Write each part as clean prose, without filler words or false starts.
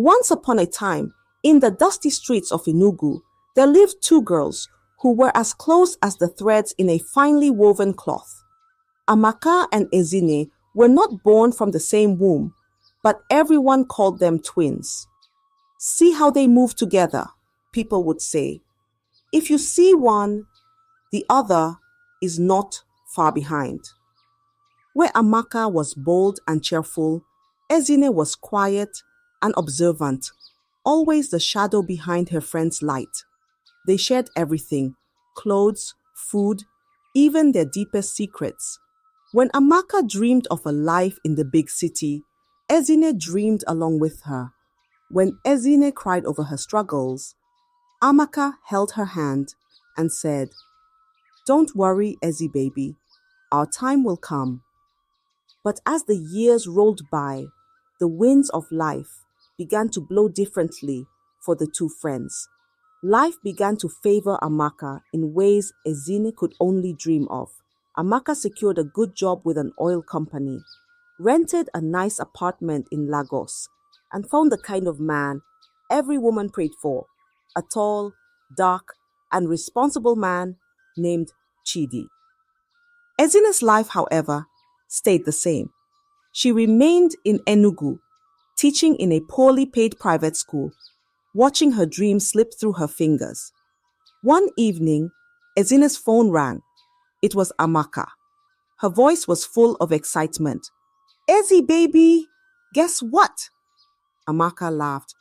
Once upon a time, in the dusty streets of Enugu, there lived two girls who were as close as the threads in a finely woven cloth. Amaka and Ezine were not born from the same womb, but everyone called them twins. See how they move together, people would say. If you see one, the other is not far behind. Where Amaka was bold and cheerful, Ezine was quiet and observant, always the shadow behind her friend's light. They shared everything: clothes, food, even their deepest secrets. When Amaka dreamed of a life in the big city, Ezine dreamed along with her. When Ezine cried over her struggles, Amaka held her hand and said, "Don't worry, Ezzy baby, our time will come." But as the years rolled by, the winds of life began to blow differently for the two friends. Life began to favor Amaka in ways Ezine could only dream of. Amaka secured a good job with an oil company, rented a nice apartment in Lagos, and found the kind of man every woman prayed for: a tall, dark, and responsible man named Chidi. Ezine's life, however, stayed the same. She remained in Enugu, teaching in a poorly paid private school, watching her dreams slip through her fingers. One evening, Ezine's phone rang. It was Amaka. Her voice was full of excitement. "Ezzy baby, guess what?" Amaka laughed.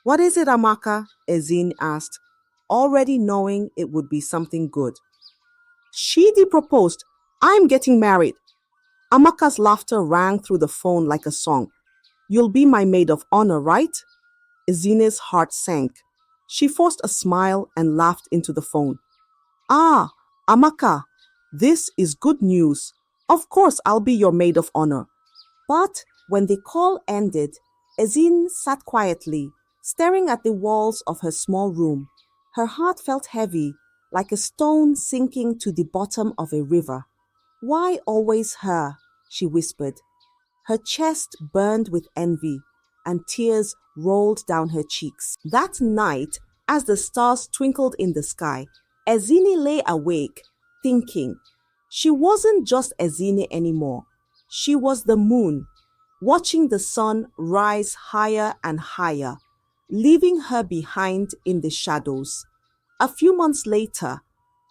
"What is it, Amaka?" Ezine asked, already knowing it would be something good. "Shidi proposed. I'm getting married." Amaka's laughter rang through the phone like a song. "You'll be my maid of honor, right?" Ezine's heart sank. She forced a smile and laughed into the phone. "Ah, Amaka, this is good news. Of course I'll be your maid of honor." But when the call ended, Ezine sat quietly, staring at the walls of her small room. Her heart felt heavy, like a stone sinking to the bottom of a river. "Why always her?" she whispered. Her chest burned with envy, and tears rolled down her cheeks. That night, as the stars twinkled in the sky, Ezine lay awake, thinking. She wasn't just Ezine anymore. She was the moon, watching the sun rise higher and higher, leaving her behind in the shadows. A few months later,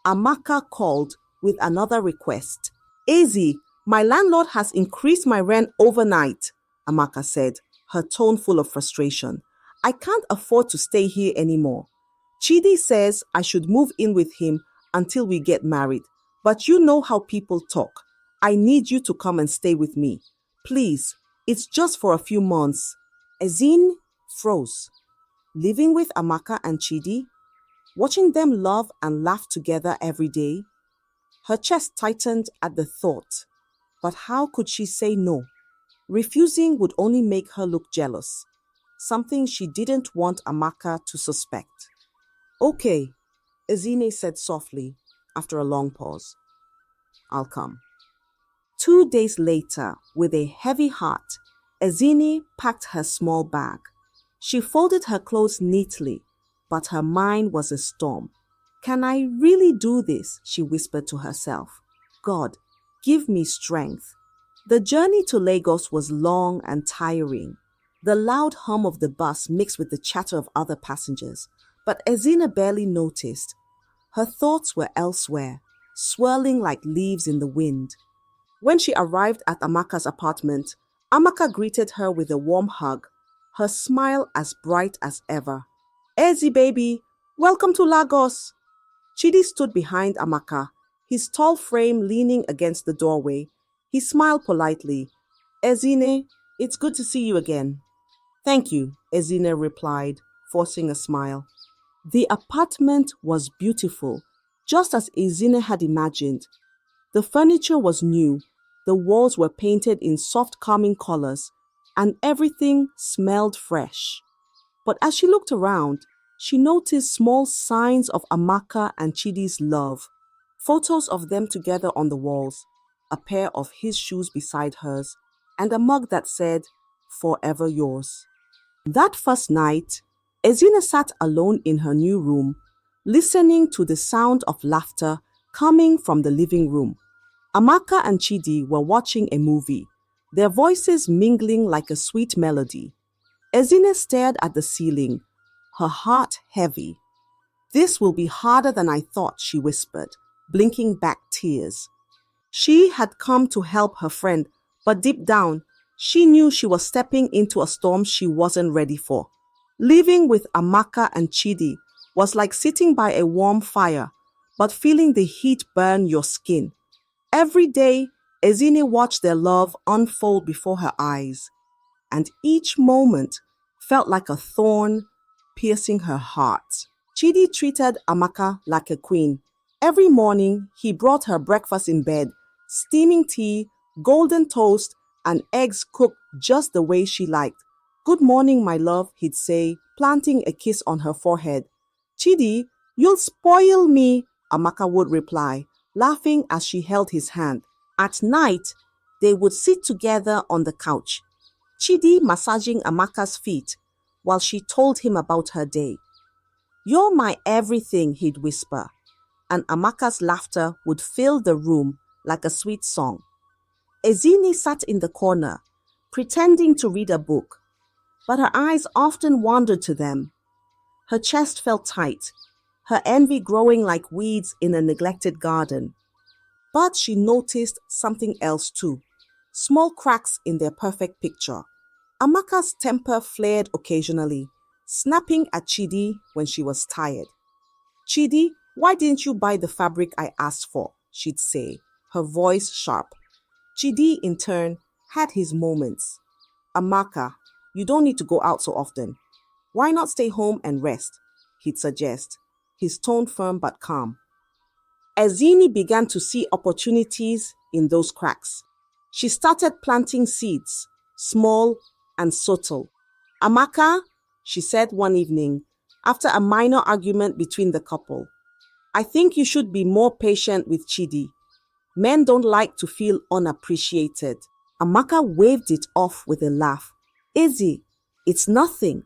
Amaka called with another request. "Ezzy, my landlord has increased my rent overnight," Amaka said, her tone full of frustration. "I can't afford to stay here anymore. Chidi says I should move in with him until we get married, but you know how people talk. I need you to come and stay with me. Please, it's just for a few months." Ezine froze. Living with Amaka and Chidi? Watching them love and laugh together every day? Her chest tightened at the thought. But how could she say no? Refusing would only make her look jealous, something she didn't want Amaka to suspect. "Okay," Ezine said softly after a long pause. "I'll come." 2 days later, with a heavy heart, Ezine packed her small bag. She folded her clothes neatly, but her mind was a storm. "Can I really do this?" she whispered to herself. "God, give me strength." The journey to Lagos was long and tiring. The loud hum of the bus mixed with the chatter of other passengers, but Ezine barely noticed. Her thoughts were elsewhere, swirling like leaves in the wind. When she arrived at Amaka's apartment, Amaka greeted her with a warm hug, her smile as bright as ever. "Ezzy baby, welcome to Lagos." Chidi stood behind Amaka, his tall frame leaning against the doorway. He smiled politely. "Ezine, it's good to see you again." "Thank you," Ezine replied, forcing a smile. The apartment was beautiful, just as Ezine had imagined. The furniture was new, the walls were painted in soft calming colors, and everything smelled fresh. But as she looked around, she noticed small signs of Amaka and Chidi's love. Photos of them together on the walls, a pair of his shoes beside hers, and a mug that said, "Forever yours." That first night, Ezine sat alone in her new room, listening to the sound of laughter coming from the living room. Amaka and Chidi were watching a movie, their voices mingling like a sweet melody. Ezine stared at the ceiling, her heart heavy. "This will be harder than I thought," she whispered, blinking back tears. She had come to help her friend, but deep down, she knew she was stepping into a storm she wasn't ready for. Living with Amaka and Chidi was like sitting by a warm fire, but feeling the heat burn your skin. Every day, Ezine watched their love unfold before her eyes, and each moment felt like a thorn piercing her heart. Chidi treated Amaka like a queen. Every morning, he brought her breakfast in bed, steaming tea, golden toast, and eggs cooked just the way she liked. "Good morning, my love," he'd say, planting a kiss on her forehead. "Chidi, you'll spoil me," Amaka would reply, laughing as she held his hand. At night, they would sit together on the couch, Chidi massaging Amaka's feet while she told him about her day. "You're my everything," he'd whisper, and Amaka's laughter would fill the room like a sweet song. Ezine sat in the corner, pretending to read a book, but her eyes often wandered to them. Her chest felt tight, her envy growing like weeds in a neglected garden. But she noticed something else too, small cracks in their perfect picture. Amaka's temper flared occasionally, snapping at Chidi when she was tired. "Chidi, why didn't you buy the fabric I asked for?" she'd say, her voice sharp. Chidi, in turn, had his moments. "Amaka, you don't need to go out so often. Why not stay home and rest?" he'd suggest, his tone firm but calm. Ezine began to see opportunities in those cracks. She started planting seeds, small and subtle. "Amaka," she said one evening, after a minor argument between the couple, "I think you should be more patient with Chidi. Men don't like to feel unappreciated." Amaka waved it off with a laugh. "Izzy, it's nothing.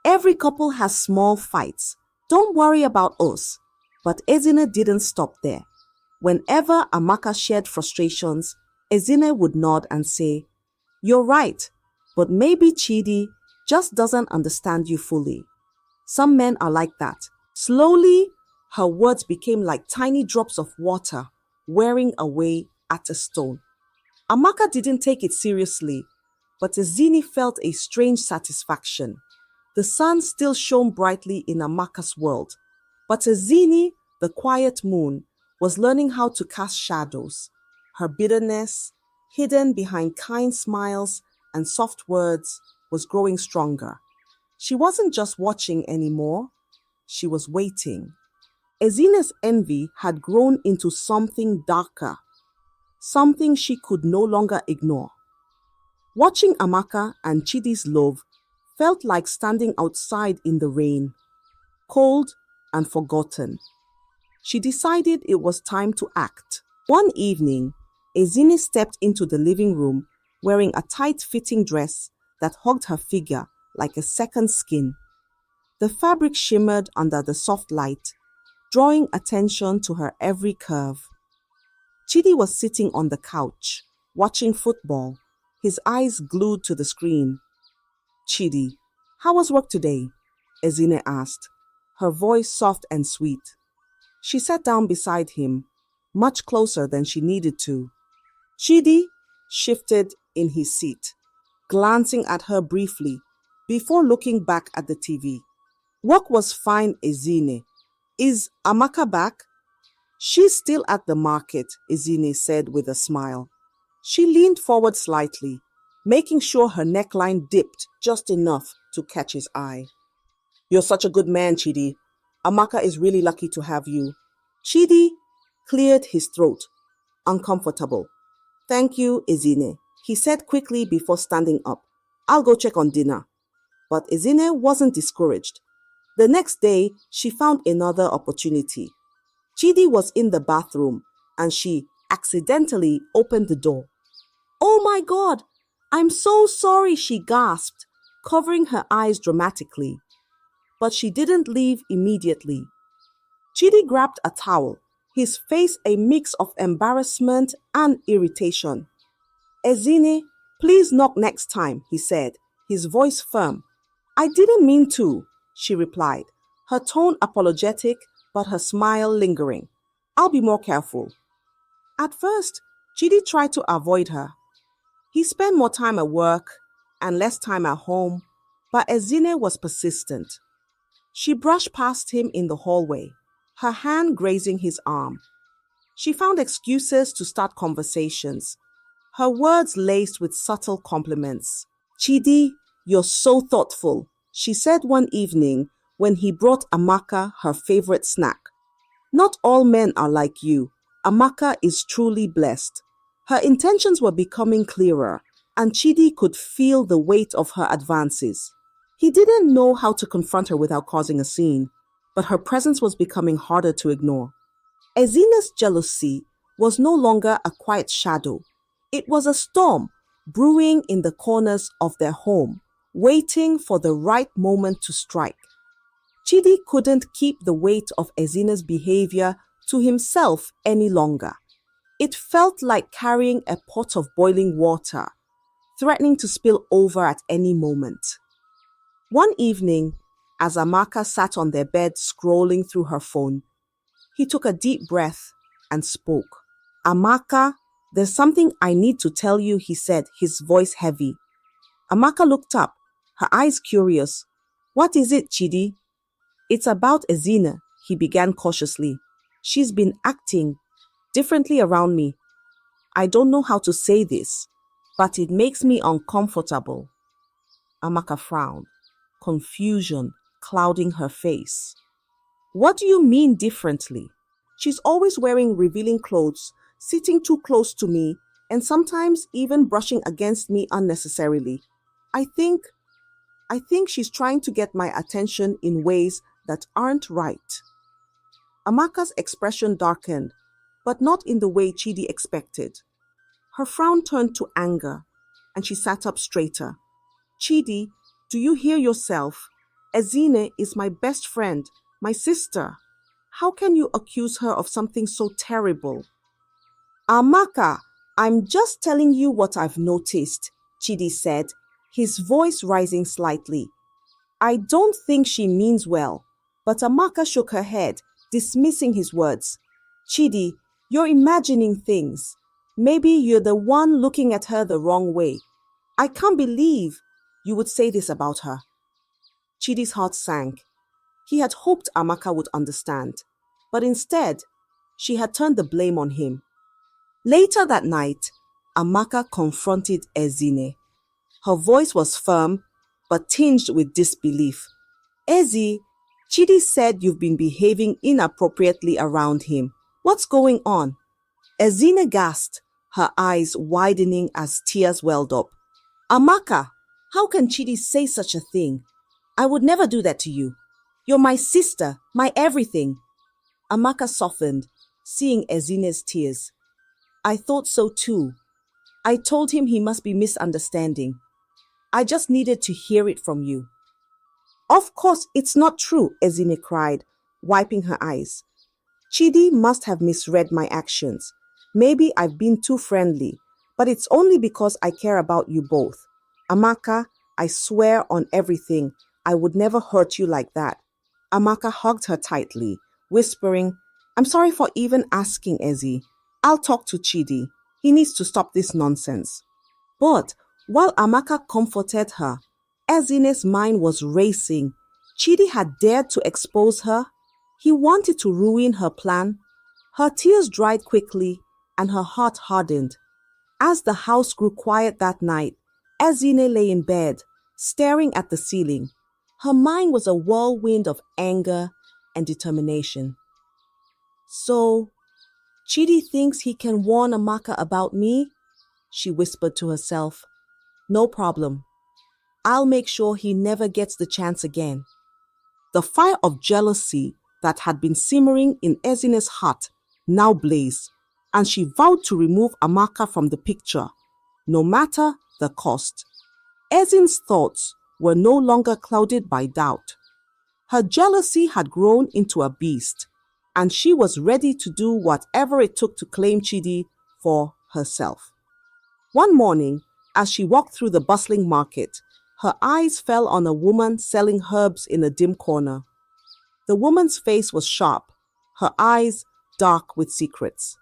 Every couple has small fights. Don't worry about us." But Ezine didn't stop there. Whenever Amaka shared frustrations, Ezine would nod and say, "You're right, but maybe Chidi just doesn't understand you fully. Some men are like that." Slowly, her words became like tiny drops of water wearing away at a stone. Amaka didn't take it seriously, but Ezine felt a strange satisfaction. The sun still shone brightly in Amaka's world, but Ezine, the quiet moon, was learning how to cast shadows. Her bitterness, hidden behind kind smiles and soft words, was growing stronger. She wasn't just watching anymore, she was waiting. Ezine's envy had grown into something darker, something she could no longer ignore. Watching Amaka and Chidi's love felt like standing outside in the rain, cold and forgotten. She decided it was time to act. One evening, Ezine stepped into the living room wearing a tight-fitting dress that hugged her figure like a second skin. The fabric shimmered under the soft light, drawing attention to her every curve. Chidi was sitting on the couch, watching football, his eyes glued to the screen. "Chidi, how was work today?" Ezine asked, her voice soft and sweet. She sat down beside him, much closer than she needed to. Chidi shifted in his seat, glancing at her briefly before looking back at the TV. "Work was fine, Ezine. Is Amaka back?" "She's still at the market," Ezine said with a smile. She leaned forward slightly, making sure her neckline dipped just enough to catch his eye. "You're such a good man, Chidi. Amaka is really lucky to have you." Chidi cleared his throat, uncomfortable. "Thank you, Ezine," he said quickly before standing up. "I'll go check on dinner." But Ezine wasn't discouraged. The next day, she found another opportunity. Chidi was in the bathroom and she accidentally opened the door. "Oh my God, I'm so sorry," she gasped, covering her eyes dramatically. But she didn't leave immediately. Chidi grabbed a towel, his face a mix of embarrassment and irritation. Ezine, please knock next time, he said, his voice firm. I didn't mean to, she replied, her tone apologetic but her smile lingering. I'll be more careful. At first, Chidi tried to avoid her. He spent more time at work and less time at home, but Ezine was persistent. She brushed past him in the hallway, her hand grazing his arm. She found excuses to start conversations, her words laced with subtle compliments. Chidi, you're so thoughtful, she said one evening when he brought Amaka her favorite snack. Not all men are like you. Amaka is truly blessed. Her intentions were becoming clearer, and Chidi could feel the weight of her advances. He didn't know how to confront her without causing a scene, but her presence was becoming harder to ignore. Ezine's jealousy was no longer a quiet shadow. It was a storm brewing in the corners of their home, waiting for the right moment to strike. Chidi couldn't keep the weight of Ezine's behavior to himself any longer. It felt like carrying a pot of boiling water, threatening to spill over at any moment. One evening, as Amaka sat on their bed scrolling through her phone, he took a deep breath and spoke. Amaka, there's something I need to tell you, he said, his voice heavy. Amaka looked up, her eyes curious. What is it, Chidi? It's about Ezine, he began cautiously. She's been acting differently around me. I don't know how to say this, but it makes me uncomfortable. Amaka frowned, confusion clouding her face. What do you mean differently? She's always wearing revealing clothes, sitting too close to me, and sometimes even brushing against me unnecessarily. I think she's trying to get my attention in ways that aren't right. Amaka's expression darkened, but not in the way Chidi expected. Her frown turned to anger, and she sat up straighter. Chidi, do you hear yourself? Ezine is my best friend, my sister. How can you accuse her of something so terrible? Amaka, I'm just telling you what I've noticed, Chidi said, his voice rising slightly. I don't think she means well. But Amaka shook her head, dismissing his words. Chidi, you're imagining things. Maybe you're the one looking at her the wrong way. I can't believe you would say this about her. Chidi's heart sank. He had hoped Amaka would understand, but instead, she had turned the blame on him. Later that night, Amaka confronted Ezine. Her voice was firm, but tinged with disbelief. Ezi, Chidi said you've been behaving inappropriately around him. What's going on? Ezine gasped, her eyes widening as tears welled up. Amaka, how can Chidi say such a thing? I would never do that to you. You're my sister, my everything. Amaka softened, seeing Ezine's tears. I thought so too. I told him he must be misunderstanding. I just needed to hear it from you. Of course, it's not true, Ezine cried, wiping her eyes. Chidi must have misread my actions. Maybe I've been too friendly, but it's only because I care about you both. Amaka, I swear on everything, I would never hurt you like that. Amaka hugged her tightly, whispering, I'm sorry for even asking, Ezi. I'll talk to Chidi. He needs to stop this nonsense. But while Amaka comforted her, Ezine's mind was racing. Chidi had dared to expose her. He wanted to ruin her plan. Her tears dried quickly and her heart hardened. As the house grew quiet that night, Ezine lay in bed, staring at the ceiling. Her mind was a whirlwind of anger and determination. So, Chidi thinks he can warn Amaka about me? She whispered to herself. No problem. I'll make sure he never gets the chance again. The fire of jealousy that had been simmering in Ezine's heart now blazed, and she vowed to remove Amaka from the picture, no matter the cost. Ezine's thoughts were no longer clouded by doubt. Her jealousy had grown into a beast, and she was ready to do whatever it took to claim Chidi for herself. One morning, as she walked through the bustling market, her eyes fell on a woman selling herbs in a dim corner. The woman's face was sharp, her eyes dark with secrets.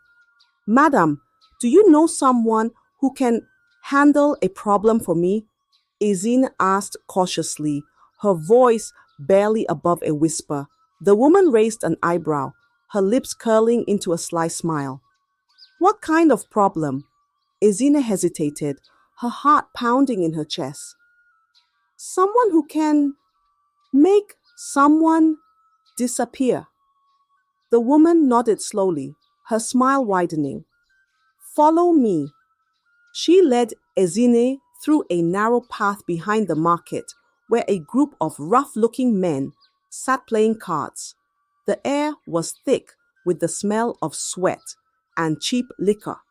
"Madam, do you know someone who can handle a problem for me?" Ezine asked cautiously, her voice barely above a whisper. The woman raised an eyebrow, her lips curling into a sly smile. "What kind of problem?" Ezine hesitated, her heart pounding in her chest. "Someone who can make someone disappear." The woman nodded slowly, her smile widening. "Follow me." She led Ezine through a narrow path behind the market where a group of rough-looking men sat playing cards. The air was thick with the smell of sweat and cheap liquor.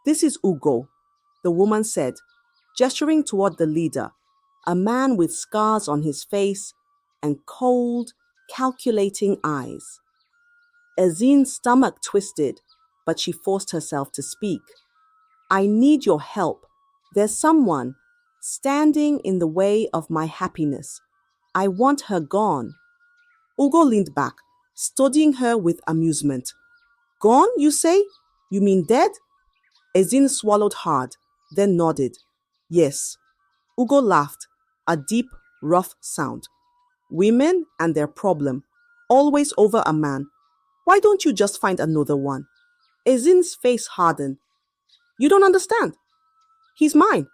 "This is Ugo," the woman said, gesturing toward the leader, a man with scars on his face and cold, calculating eyes. Ezine's stomach twisted, but she forced herself to speak. "I need your help. There's someone standing in the way of my happiness. I want her gone." Ugo leaned back, studying her with amusement. "Gone, you say? You mean dead?" Ezine swallowed hard, then nodded. "Yes." Ugo laughed, a deep, rough sound. "Women and their problem, always over a man. Why don't you just find another one?" Ezine's face hardened. "You don't understand. He's mine.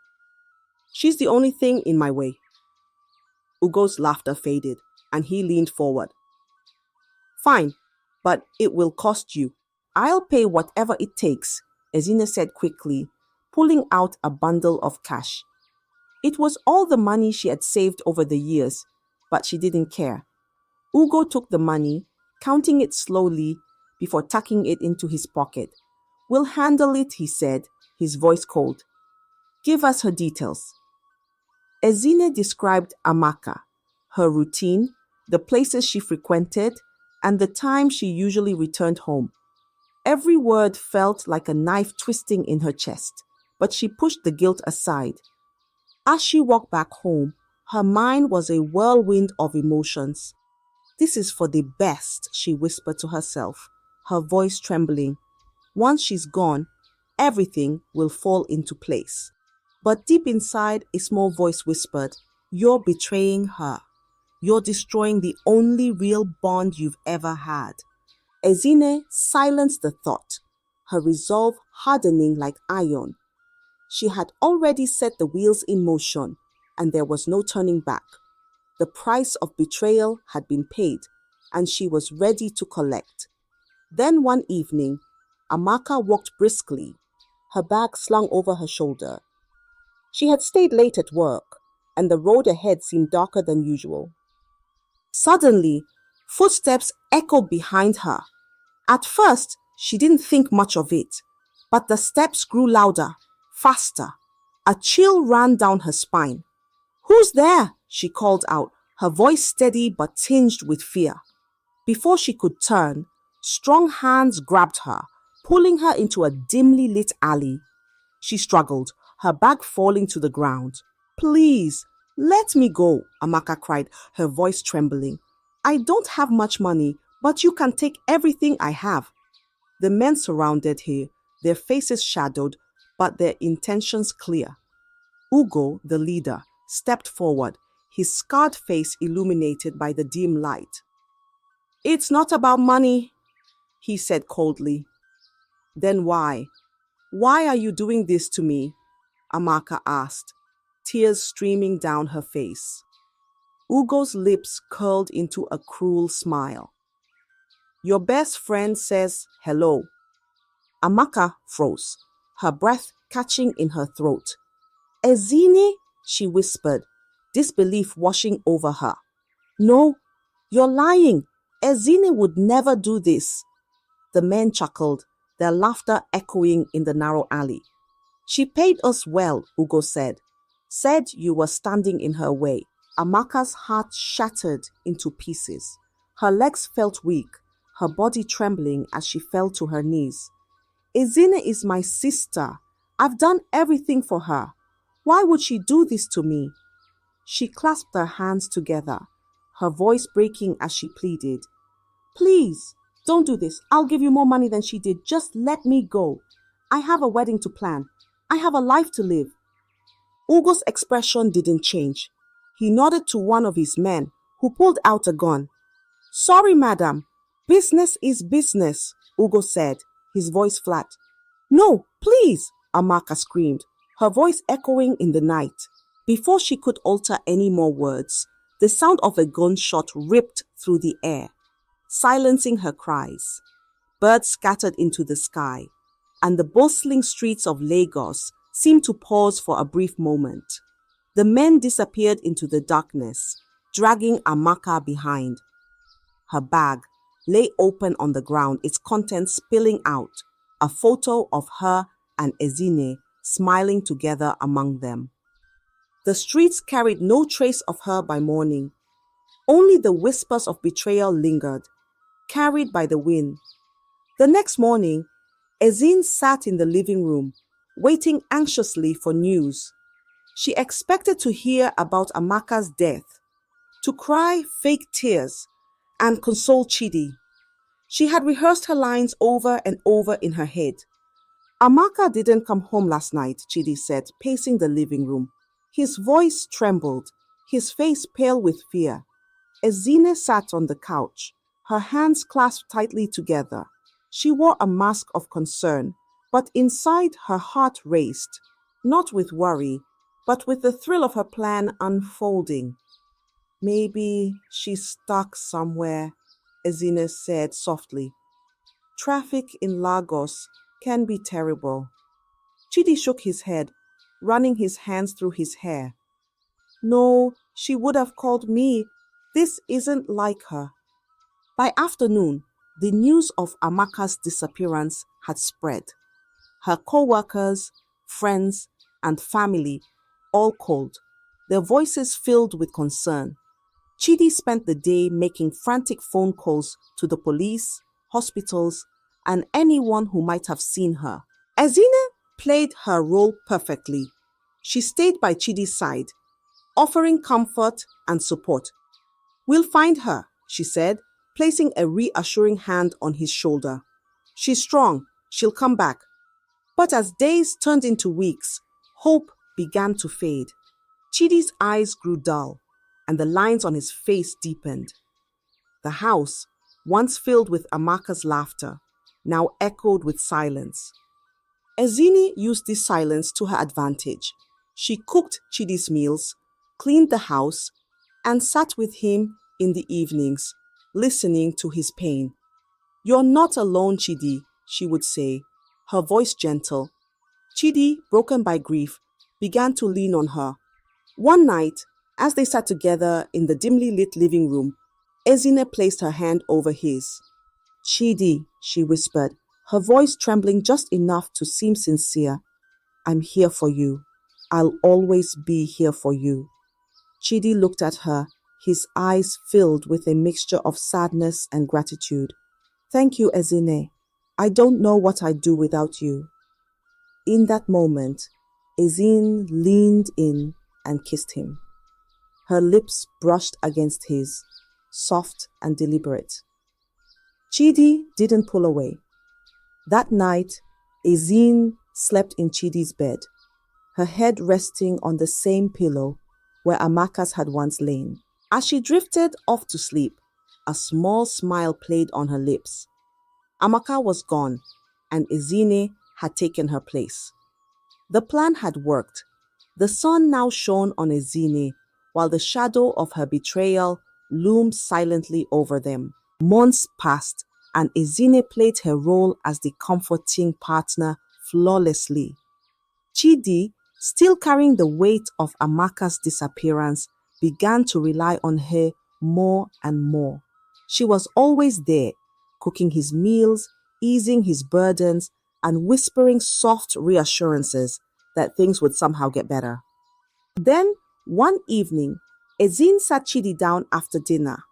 She's the only thing in my way." Ugo's laughter faded, and he leaned forward. "Fine, but it will cost you." "I'll pay whatever it takes," Ezine said quickly, pulling out a bundle of cash. It was all the money she had saved over the years, but she didn't care. Ugo took the money, counting it slowly before tucking it into his pocket. "We'll handle it," he said, his voice cold. "Give us her details." Ezine described Amaka, her routine, the places she frequented, and the time she usually returned home. Every word felt like a knife twisting in her chest, but she pushed the guilt aside. As she walked back home, her mind was a whirlwind of emotions. "This is for the best," she whispered to herself, her voice trembling. "Once she's gone, everything will fall into place." But deep inside, a small voice whispered, "You're betraying her. You're destroying the only real bond you've ever had." Ezine silenced the thought, her resolve hardening like iron. She had already set the wheels in motion, and there was no turning back. The price of betrayal had been paid, and she was ready to collect. Then one evening, Amaka walked briskly, her bag slung over her shoulder. She had stayed late at work, and the road ahead seemed darker than usual. Suddenly, footsteps echoed behind her. At first, she didn't think much of it, but the steps grew louder, faster. A chill ran down her spine. "Who's there?" she called out, her voice steady but tinged with fear. Before she could turn, strong hands grabbed her, pulling her into a dimly lit alley. She struggled, her bag falling to the ground. "Please, let me go," Amaka cried, her voice trembling. "I don't have much money, but you can take everything I have." The men surrounded her, their faces shadowed, but their intentions clear. Ugo, the leader, stepped forward, his scarred face illuminated by the dim light. "It's not about money," he said coldly. "Then why? Why are you doing this to me?" Amaka asked, tears streaming down her face. Ugo's lips curled into a cruel smile. "Your best friend says hello." Amaka froze, her breath catching in her throat. "Ezine?" she whispered, disbelief washing over her. "No, you're lying. Ezine would never do this." The men chuckled, their laughter echoing in the narrow alley. "She paid us well," Ugo said. "Said you were standing in her way. Amaka's heart shattered into pieces. Her legs felt weak, her body trembling as she fell to her knees. Ezine is my sister. I've done everything for her. Why would she do this to me? She clasped her hands together, her voice breaking as she pleaded. Please, don't do this. I'll give you more money than she did. Just let me go. I have a wedding to plan. I have a life to live. Ugo's expression didn't change. He nodded to one of his men, who pulled out a gun. Sorry, madam. Business is business, Ugo said, his voice flat. No, please, Amaka screamed, her voice echoing in the night. Before she could utter any more words, the sound of a gunshot ripped through the air, silencing her cries. Birds scattered into the sky, and the bustling streets of Lagos seemed to pause for a brief moment. The men disappeared into the darkness, dragging Amaka behind. Her bag lay open on the ground, its contents spilling out, a photo of her and Ezine smiling together among them. The streets carried no trace of her by morning. Only the whispers of betrayal lingered, carried by the wind. The next morning, Ezine sat in the living room, waiting anxiously for news. She expected to hear about Amaka's death, to cry fake tears, and console Chidi. She had rehearsed her lines over and over in her head. Amaka didn't come home last night, Chidi said, pacing the living room. His voice trembled, his face pale with fear. Ezine sat on the couch, her hands clasped tightly together. She wore a mask of concern, but inside her heart raced, not with worry, but with the thrill of her plan unfolding. Maybe she's stuck somewhere, Ezine said softly. Traffic in Lagos can be terrible. Chidi shook his head, running his hands through his hair. No, she would have called me. This isn't like her. By afternoon, the news of Amaka's disappearance had spread. Her co-workers, friends, and family all called, their voices filled with concern. Chidi spent the day making frantic phone calls to the police, hospitals, and anyone who might have seen her. Ezine played her role perfectly. She stayed by Chidi's side, offering comfort and support. We'll find her, she said, placing a reassuring hand on his shoulder. She's strong. She'll come back. But as days turned into weeks, hope began to fade. Chidi's eyes grew dull, and the lines on his face deepened. The house, once filled with Amaka's laughter, now echoed with silence. Ezine used this silence to her advantage. She cooked Chidi's meals, cleaned the house, and sat with him in the evenings, listening to his pain. You're not alone, Chidi, she would say, her voice gentle. Chidi, broken by grief, began to lean on her. One night, as they sat together in the dimly lit living room, Ezine placed her hand over his. Chidi, she whispered, her voice trembling just enough to seem sincere. I'm here for you. I'll always be here for you. Chidi looked at her, his eyes filled with a mixture of sadness and gratitude. Thank you, Ezine. I don't know what I'd do without you. In that moment, Ezine leaned in and kissed him. Her lips brushed against his, soft and deliberate. Chidi didn't pull away. That night, Ezine slept in Chidi's bed, her head resting on the same pillow where Amaka's had once lain. As she drifted off to sleep, a small smile played on her lips. Amaka was gone, and Ezine had taken her place. The plan had worked. The sun now shone on Ezine, while the shadow of her betrayal loomed silently over them. Months passed, and Ezine played her role as the comforting partner flawlessly. Chidi, still carrying the weight of Amaka's disappearance, began to rely on her more and more. She was always there, cooking his meals, easing his burdens, and whispering soft reassurances that things would somehow get better. Then, one evening, Ezine sat Chidi down after dinner.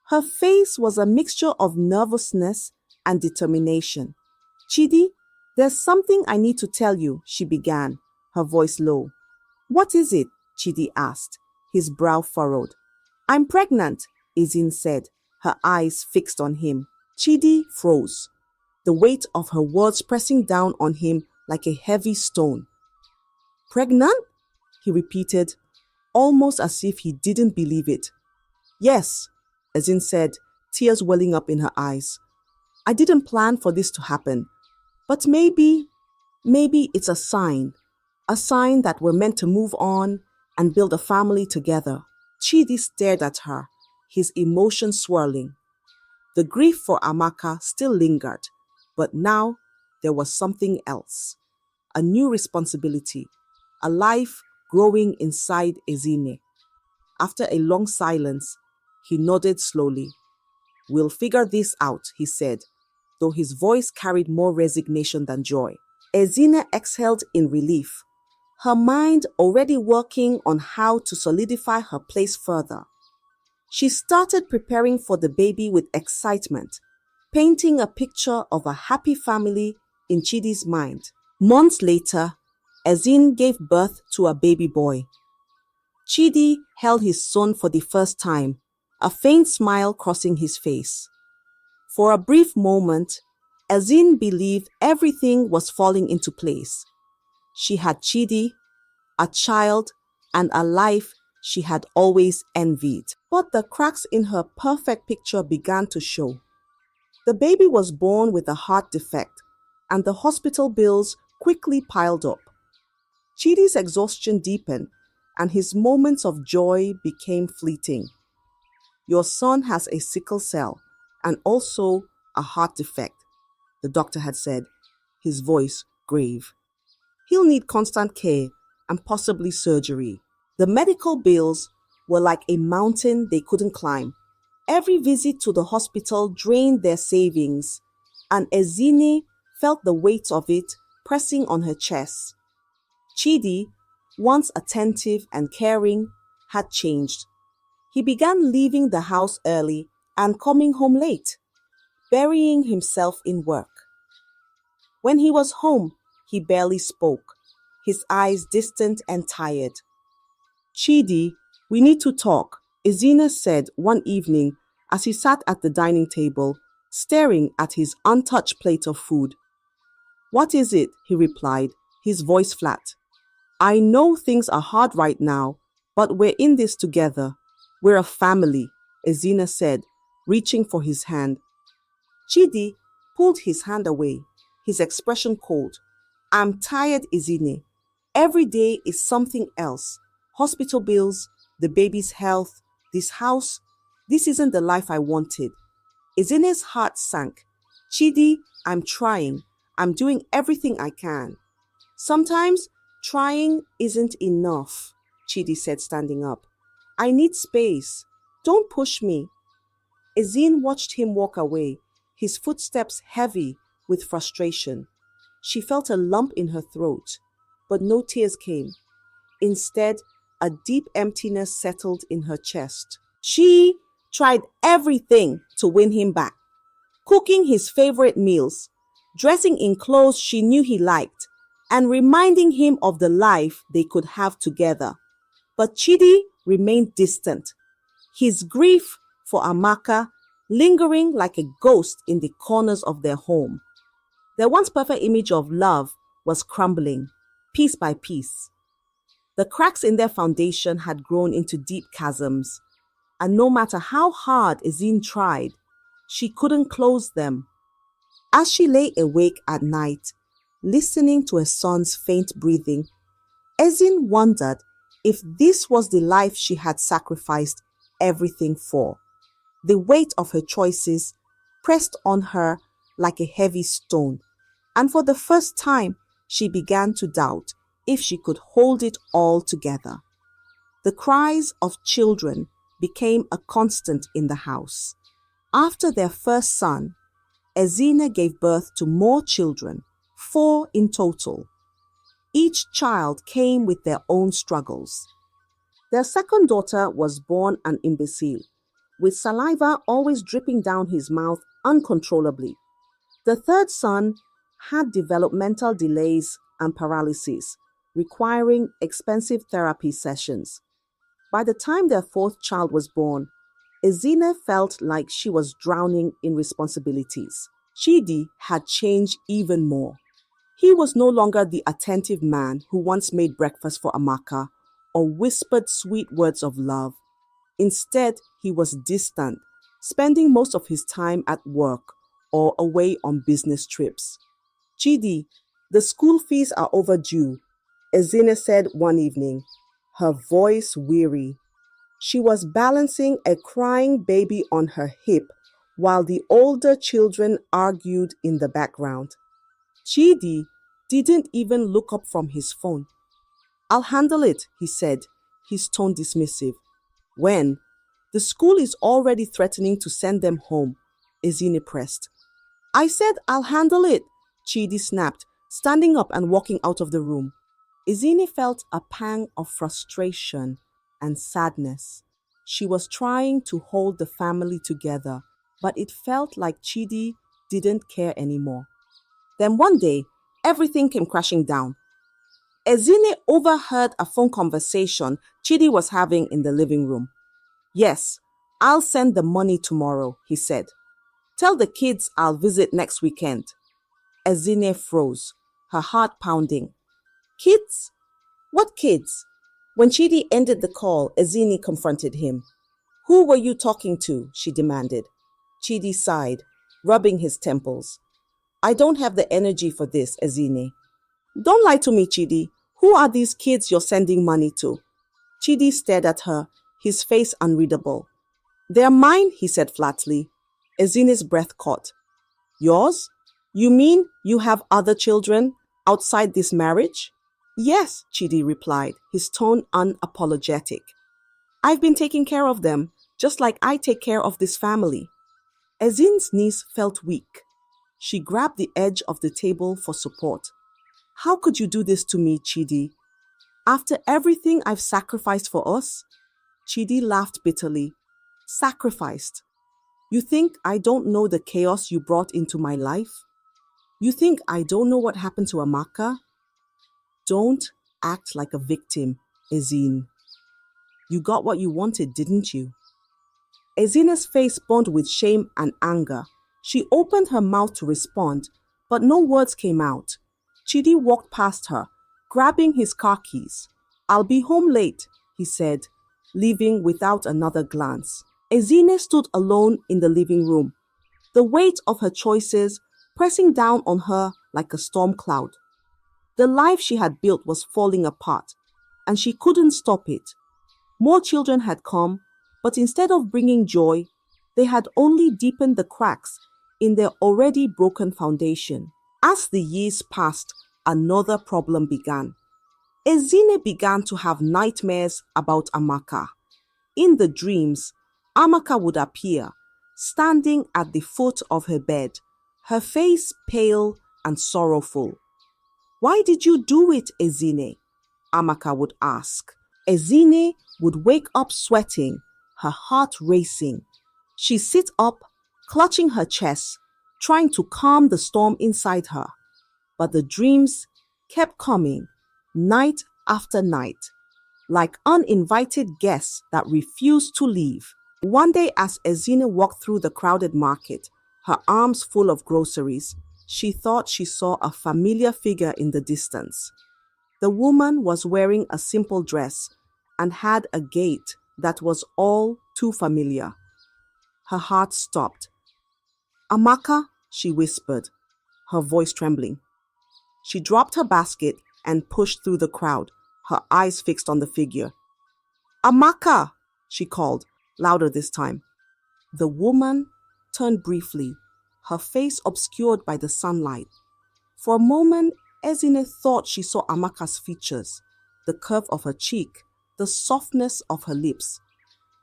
Her face was a mixture of nervousness and determination. Chidi, there's something I need to tell you, she began, her voice low. What is it? Chidi asked, his brow furrowed. I'm pregnant, Ezine said, her eyes fixed on him. Chidi froze, the weight of her words pressing down on him like a heavy stone. Pregnant? He repeated, almost as if he didn't believe it. Yes, Ezine said, tears welling up in her eyes. I didn't plan for this to happen, but maybe it's a sign that we're meant to move on and build a family together. Chidi stared at her, his emotions swirling. The grief for Amaka still lingered, but now there was something else. A new responsibility, a life growing inside Ezine. After a long silence, he nodded slowly. We'll figure this out, he said, though his voice carried more resignation than joy. Ezine exhaled in relief, her mind already working on how to solidify her place further. She started preparing for the baby with excitement, painting a picture of a happy family in Chidi's mind. Months later, Ezine gave birth to a baby boy. Chidi held his son for the first time, a faint smile crossing his face. For a brief moment, Ezine believed everything was falling into place. She had Chidi, a child, and a life she had always envied. But the cracks in her perfect picture began to show. The baby was born with a heart defect, and the hospital bills quickly piled up. Chidi's exhaustion deepened, and his moments of joy became fleeting. Your son has a sickle cell and also a heart defect, the doctor had said, his voice grave. He'll need constant care and possibly surgery. The medical bills were like a mountain they couldn't climb. Every visit to the hospital drained their savings, and Ezine felt the weight of it pressing on her chest. Chidi, once attentive and caring, had changed. He began leaving the house early and coming home late, burying himself in work. When he was home, he barely spoke, his eyes distant and tired. Chidi, we need to talk, Ezine said one evening as he sat at the dining table, staring at his untouched plate of food. What is it? He replied, his voice flat. I know things are hard right now, but we're in this together. We're a family, Ezine said, reaching for his hand. Chidi pulled his hand away, his expression cold. I'm tired, Ezine. Every day is something else. Hospital bills, the baby's health, this house. This isn't the life I wanted. Ezine's heart sank. Chidi, I'm trying. I'm doing everything I can. Sometimes trying isn't enough, Chidi said, standing up. I need space. Don't push me. Ezine watched him walk away, his footsteps heavy with frustration. She felt a lump in her throat, but no tears came. Instead, a deep emptiness settled in her chest. She tried everything to win him back, cooking his favorite meals, dressing in clothes she knew he liked, and reminding him of the life they could have together. But Chidi remained distant, his grief for Amaka lingering like a ghost in the corners of their home. Their once perfect image of love was crumbling, piece by piece. The cracks in their foundation had grown into deep chasms, and no matter how hard Ezine tried, she couldn't close them. As she lay awake at night, listening to her son's faint breathing, Ezine wondered if this was the life she had sacrificed everything for. The weight of her choices pressed on her like a heavy stone, and for the first time, she began to doubt if she could hold it all together. The cries of children became a constant in the house. After their first son, Ezine gave birth to more children, 4 in total. Each child came with their own struggles. Their second daughter was born an imbecile, with saliva always dripping down his mouth uncontrollably. The third son had developmental delays and paralysis, requiring expensive therapy sessions. By the time their fourth child was born, Ezine felt like she was drowning in responsibilities. Chidi had changed even more. He was no longer the attentive man who once made breakfast for Amaka or whispered sweet words of love. Instead, he was distant, spending most of his time at work or away on business trips. Chidi, the school fees are overdue, Ezine said one evening, her voice weary. She was balancing a crying baby on her hip while the older children argued in the background. Chidi didn't even look up from his phone. I'll handle it, he said, his tone dismissive. When? The school is already threatening to send them home, Ezine pressed. I said I'll handle it, Chidi snapped, standing up and walking out of the room. Ezine felt a pang of frustration and sadness. She was trying to hold the family together, but it felt like Chidi didn't care anymore. Then one day, everything came crashing down. Ezine overheard a phone conversation Chidi was having in the living room. Yes, I'll send the money tomorrow, he said. Tell the kids I'll visit next weekend. Ezine froze, her heart pounding. Kids? What kids? When Chidi ended the call, Ezine confronted him. Who were you talking to? She demanded. Chidi sighed, rubbing his temples. I don't have the energy for this, Ezine. Don't lie to me, Chidi. Who are these kids you're sending money to? Chidi stared at her, his face unreadable. They're mine, he said flatly. Ezine's breath caught. Yours? You mean you have other children outside this marriage? Yes, Chidi replied, his tone unapologetic. I've been taking care of them, just like I take care of this family. Ezine's knees felt weak. She grabbed the edge of the table for support. How could you do this to me, Chidi? After everything I've sacrificed for us? Chidi laughed bitterly. Sacrificed? You think I don't know the chaos you brought into my life? You think I don't know what happened to Amaka? Don't act like a victim, Ezine. You got what you wanted, didn't you? Ezine's face burned with shame and anger. She opened her mouth to respond, but no words came out. Chidi walked past her, grabbing his car keys. I'll be home late, he said, leaving without another glance. Ezine stood alone in the living room, the weight of her choices pressing down on her like a storm cloud. The life she had built was falling apart, and she couldn't stop it. More children had come, but instead of bringing joy, they had only deepened the cracks in their already broken foundation. As the years passed, another problem began. Ezine began to have nightmares about Amaka. In the dreams, Amaka would appear, standing at the foot of her bed, her face pale and sorrowful. Why did you do it, Ezine? Amaka would ask. Ezine would wake up sweating, her heart racing. She'd sit up, clutching her chest, trying to calm the storm inside her. But the dreams kept coming, night after night, like uninvited guests that refused to leave. One day, as Ezine walked through the crowded market, her arms full of groceries, she thought she saw a familiar figure in the distance. The woman was wearing a simple dress and had a gait that was all too familiar. Her heart stopped. Amaka, she whispered, her voice trembling. She dropped her basket and pushed through the crowd, her eyes fixed on the figure. Amaka, she called, louder this time. The woman turned briefly, her face obscured by the sunlight. For a moment, Ezine thought she saw Amaka's features, the curve of her cheek, the softness of her lips.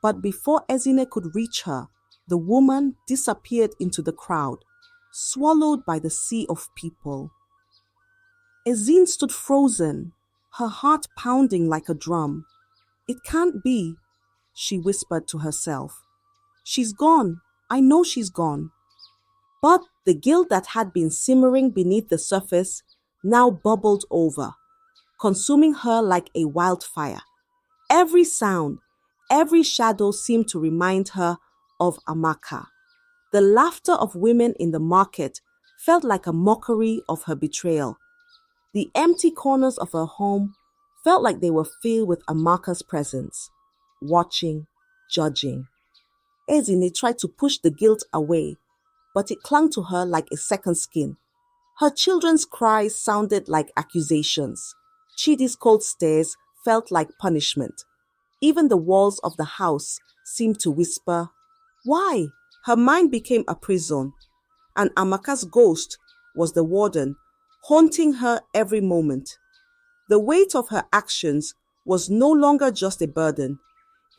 But before Ezine could reach her, the woman disappeared into the crowd, swallowed by the sea of people. Ezine stood frozen, her heart pounding like a drum. It can't be, she whispered to herself. She's gone. I know she's gone. But the guilt that had been simmering beneath the surface now bubbled over, consuming her like a wildfire. Every sound, every shadow seemed to remind her of Amaka. The laughter of women in the market felt like a mockery of her betrayal. The empty corners of her home felt like they were filled with Amaka's presence, watching, judging. Ezine tried to push the guilt away, but it clung to her like a second skin. Her children's cries sounded like accusations. Chidi's cold stares felt like punishment. Even the walls of the house seemed to whisper, "Why?" Her mind became a prison, and Amaka's ghost was the warden, haunting her every moment. The weight of her actions was no longer just a burden.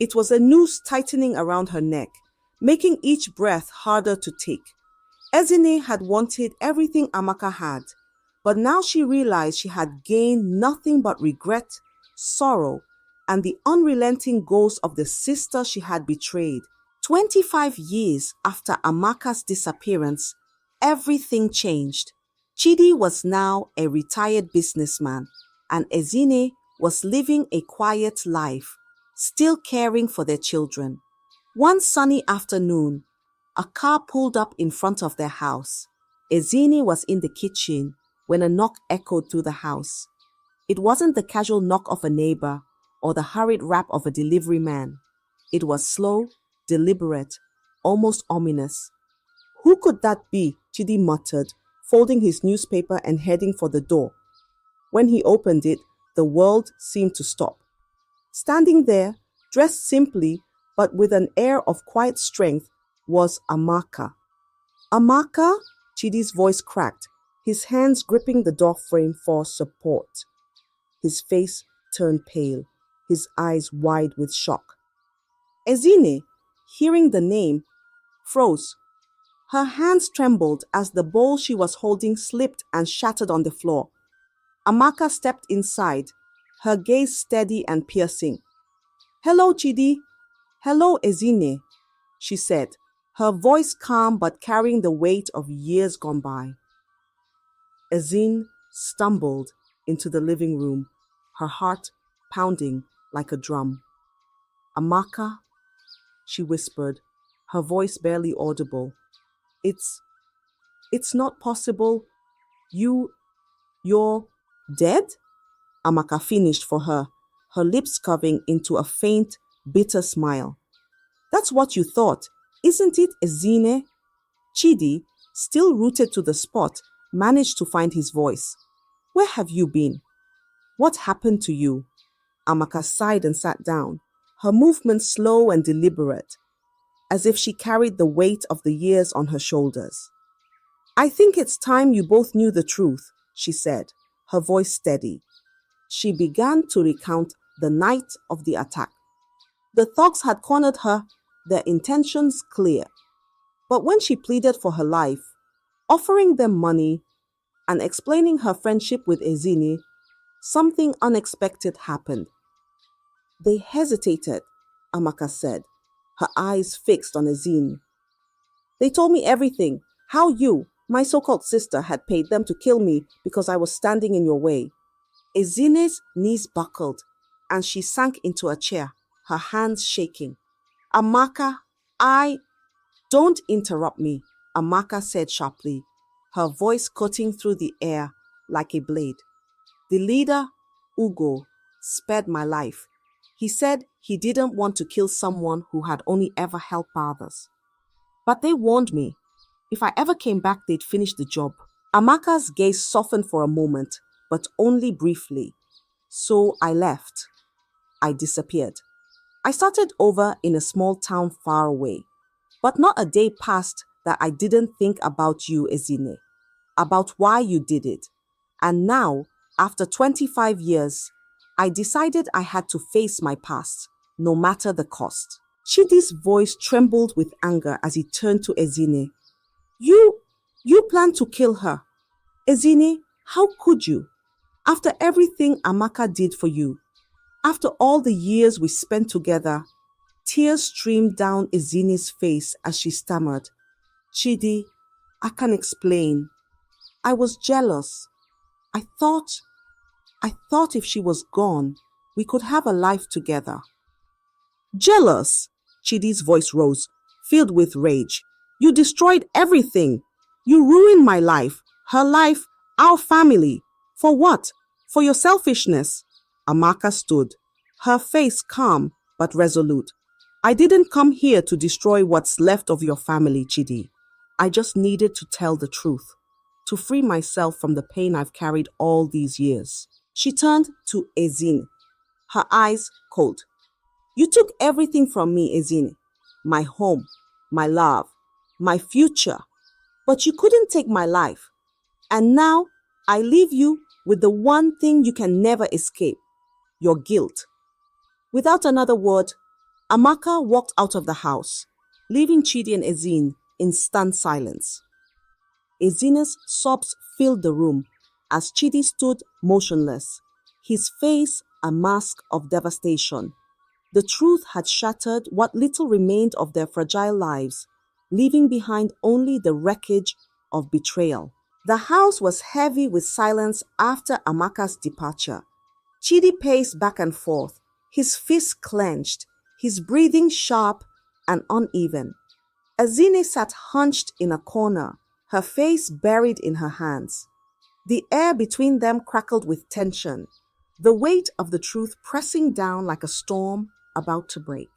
It was a noose tightening around her neck, making each breath harder to take. Ezine had wanted everything Amaka had, but now she realized she had gained nothing but regret, sorrow, and the unrelenting ghost of the sister she had betrayed. 25 years after Amaka's disappearance, everything changed. Chidi was now a retired businessman, and Ezine was living a quiet life, still caring for their children. One sunny afternoon, a car pulled up in front of their house. Ezine was in the kitchen when a knock echoed through the house. It wasn't the casual knock of a neighbor or the hurried rap of a delivery man. It was slow, deliberate, almost ominous. "Who could that be?" Chidi muttered, folding his newspaper and heading for the door. When he opened it, the world seemed to stop. Standing there, dressed simply but with an air of quiet strength, was Amaka. "Amaka?" Chidi's voice cracked, his hands gripping the door frame for support. His face turned pale, his eyes wide with shock. Ezine, hearing the name, froze. Her hands trembled as the bowl she was holding slipped and shattered on the floor. Amaka stepped inside, her gaze steady and piercing. "Hello, Chidi." "Hello, Ezine," she said, her voice calm but carrying the weight of years gone by. Ezine stumbled into the living room, her heart pounding like a drum. "Amaka," she whispered, her voice barely audible. It's not possible. You're dead?" Amaka finished for her, her lips curving into a faint, bitter smile. "That's what you thought, isn't it, Ezine?" Chidi, still rooted to the spot, managed to find his voice. "Where have you been? What happened to you?" Amaka sighed and sat down, her movements slow and deliberate, as if she carried the weight of the years on her shoulders. "I think it's time you both knew the truth," she said, her voice steady. She began to recount the night of the attack. The thugs had cornered her, their intentions clear. But when she pleaded for her life, offering them money and explaining her friendship with Ezine, something unexpected happened. "They hesitated," Amaka said, her eyes fixed on Ezine. "They told me everything, how you, my so-called sister, had paid them to kill me because I was standing in your way." Ezine's knees buckled, and she sank into a chair, her hands shaking. "Amaka, Don't interrupt me," Amaka said sharply, her voice cutting through the air like a blade. "The leader, Ugo, spared my life. He said he didn't want to kill someone who had only ever helped others. But they warned me. If I ever came back, they'd finish the job." Amaka's gaze softened for a moment, but only briefly. "So I left. I disappeared. I started over in a small town far away. But not a day passed that I didn't think about you, Ezine, about why you did it. And now, after 25 years, I decided I had to face my past, no matter the cost." Chidi's voice trembled with anger as he turned to Ezine. You planned to kill her. Ezine, how could you? After everything Amaka did for you. After all the years we spent together, tears streamed down Ezine's face as she stammered, Chidi, I can't explain. I was jealous. I thought, I thought if she was gone, we could have a life together. Jealous? Chidi's voice rose, filled with rage. You destroyed everything. You ruined my life, her life, our family. For what? For your selfishness. Amaka stood, her face calm but resolute. I didn't come here to destroy what's left of your family, Chidi. I just needed to tell the truth, to free myself from the pain I've carried all these years. She turned to Ezine, her eyes cold. You took everything from me, Ezine. My home, my love, my future. But you couldn't take my life. And now I leave you with the one thing you can never escape, your guilt. Without another word, Amaka walked out of the house, leaving Chidi and Ezine in stunned silence. Ezine's sobs filled the room as Chidi stood motionless, his face a mask of devastation. The truth had shattered what little remained of their fragile lives, leaving behind only the wreckage of betrayal. The house was heavy with silence after Amaka's departure. Chidi paced back and forth, his fists clenched, his breathing sharp and uneven. Ezine sat hunched in a corner, her face buried in her hands. The air between them crackled with tension, the weight of the truth pressing down like a storm about to break.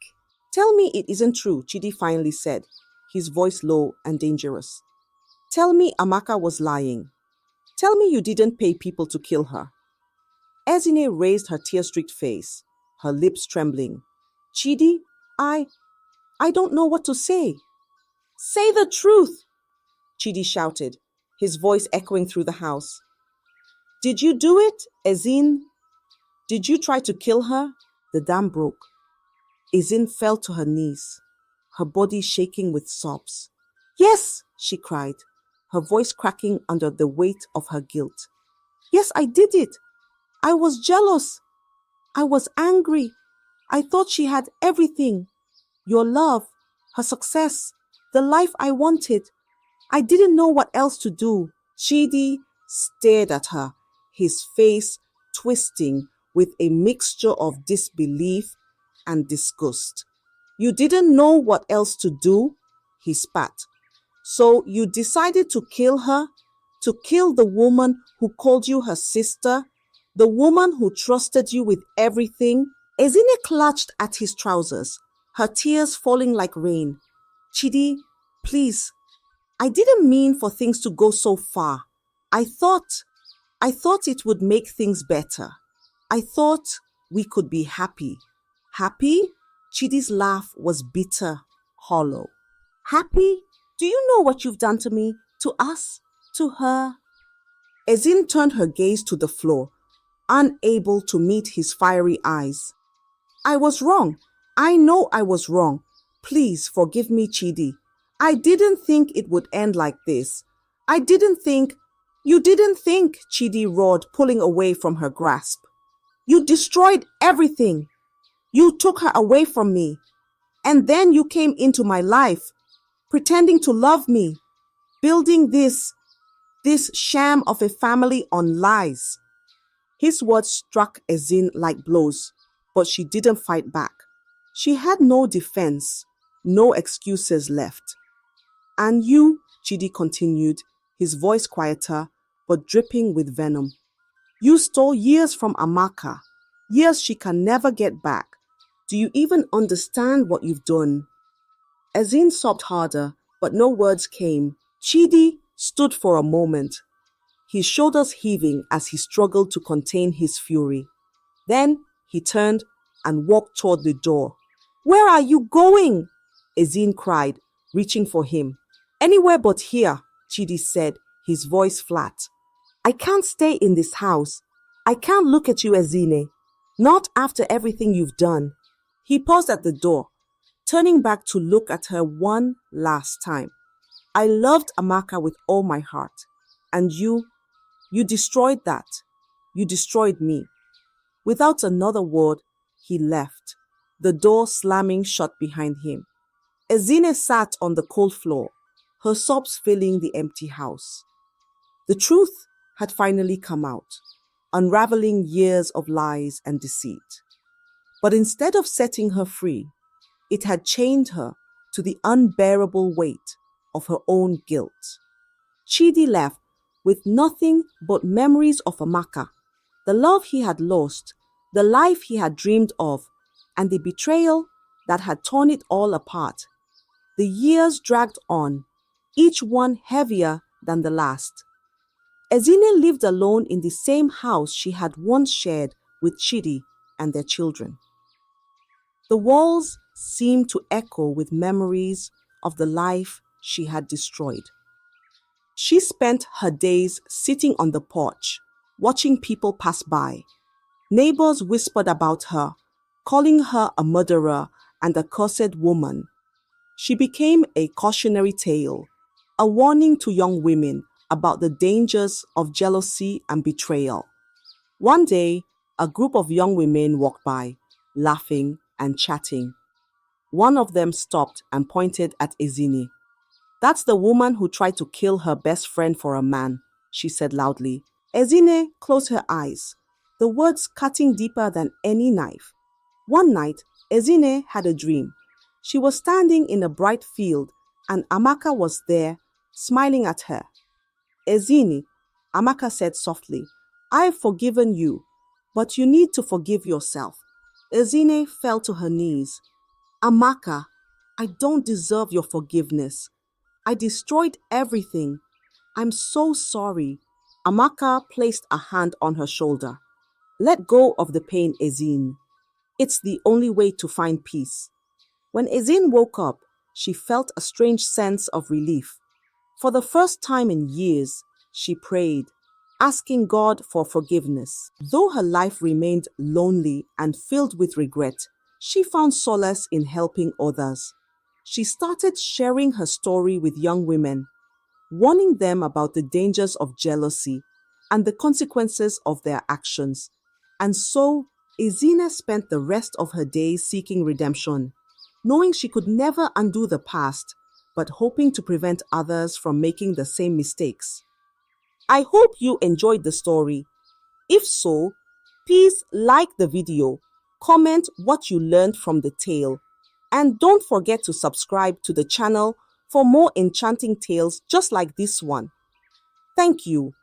Tell me it isn't true, Chidi finally said, his voice low and dangerous. Tell me Amaka was lying. Tell me you didn't pay people to kill her. Ezine raised her tear-streaked face, her lips trembling. Chidi, I don't know what to say. Say the truth, Chidi shouted, his voice echoing through the house. Did you do it, Ezine? Did you try to kill her? The dam broke. Ezine fell to her knees, her body shaking with sobs. Yes, she cried, her voice cracking under the weight of her guilt. Yes, I did it. I was jealous. I was angry. I thought she had everything. Your love, her success, the life I wanted. I didn't know what else to do. Chidi stared at her, his face twisting with a mixture of disbelief and disgust. You didn't know what else to do? He spat. So you decided to kill her? To kill the woman who called you her sister? The woman who trusted you with everything? Ezine clutched at his trousers, her tears falling like rain. Chidi, please. I didn't mean for things to go so far. I thought it would make things better. I thought we could be happy. Happy? Chidi's laugh was bitter, hollow. Happy? Do you know what you've done to me, to us, to her? Ezine turned her gaze to the floor, unable to meet his fiery eyes. I was wrong. I know I was wrong. Please forgive me, Chidi. I didn't think it would end like this. I didn't think... You didn't think, Chidi roared, pulling away from her grasp. You destroyed everything. You took her away from me. And then you came into my life, pretending to love me, building this sham of a family on lies. His words struck Ezine like blows, but she didn't fight back. She had no defense, no excuses left. And you, Chidi continued, his voice quieter, but dripping with venom. You stole years from Amaka, years she can never get back. Do you even understand what you've done? Ezine sobbed harder, but no words came. Chidi stood for a moment, his shoulders heaving as he struggled to contain his fury. Then he turned and walked toward the door. Where are you going? Ezine cried, reaching for him. Anywhere but here, Chidi said, his voice flat. I can't stay in this house. I can't look at you, Ezine. Not after everything you've done. He paused at the door, turning back to look at her one last time. I loved Amaka with all my heart. And you destroyed that. You destroyed me. Without another word, he left, the door slamming shut behind him. Ezine sat on the cold floor, her sobs filling the empty house. The truth had finally come out, unraveling years of lies and deceit. But instead of setting her free, it had chained her to the unbearable weight of her own guilt. Chidi left with nothing but memories of Amaka, the love he had lost, the life he had dreamed of, and the betrayal that had torn it all apart. The years dragged on, each one heavier than the last. Ezine lived alone in the same house she had once shared with Chidi and their children. The walls seemed to echo with memories of the life she had destroyed. She spent her days sitting on the porch, watching people pass by. Neighbors whispered about her, calling her a murderer and a cursed woman. She became a cautionary tale, a warning to young women about the dangers of jealousy and betrayal. One day, a group of young women walked by, laughing and chatting. One of them stopped and pointed at Ezine. "That's the woman who tried to kill her best friend for a man," she said loudly. Ezine closed her eyes, the words cutting deeper than any knife. One night, Ezine had a dream. She was standing in a bright field and Amaka was there, smiling at her. "Ezine," Amaka said softly, "I've forgiven you, but you need to forgive yourself." Ezine fell to her knees. "Amaka, I don't deserve your forgiveness. I destroyed everything. I'm so sorry." Amaka placed a hand on her shoulder. "Let go of the pain, Ezine. It's the only way to find peace." When Ezine woke up, she felt a strange sense of relief. For the first time in years, she prayed, asking God for forgiveness. Though her life remained lonely and filled with regret, she found solace in helping others. She started sharing her story with young women, warning them about the dangers of jealousy and the consequences of their actions. And so, Ezine spent the rest of her days seeking redemption, knowing she could never undo the past, but hoping to prevent others from making the same mistakes. I hope you enjoyed the story. If so, please like the video, comment what you learned from the tale, and don't forget to subscribe to the channel for more enchanting tales just like this one. Thank you.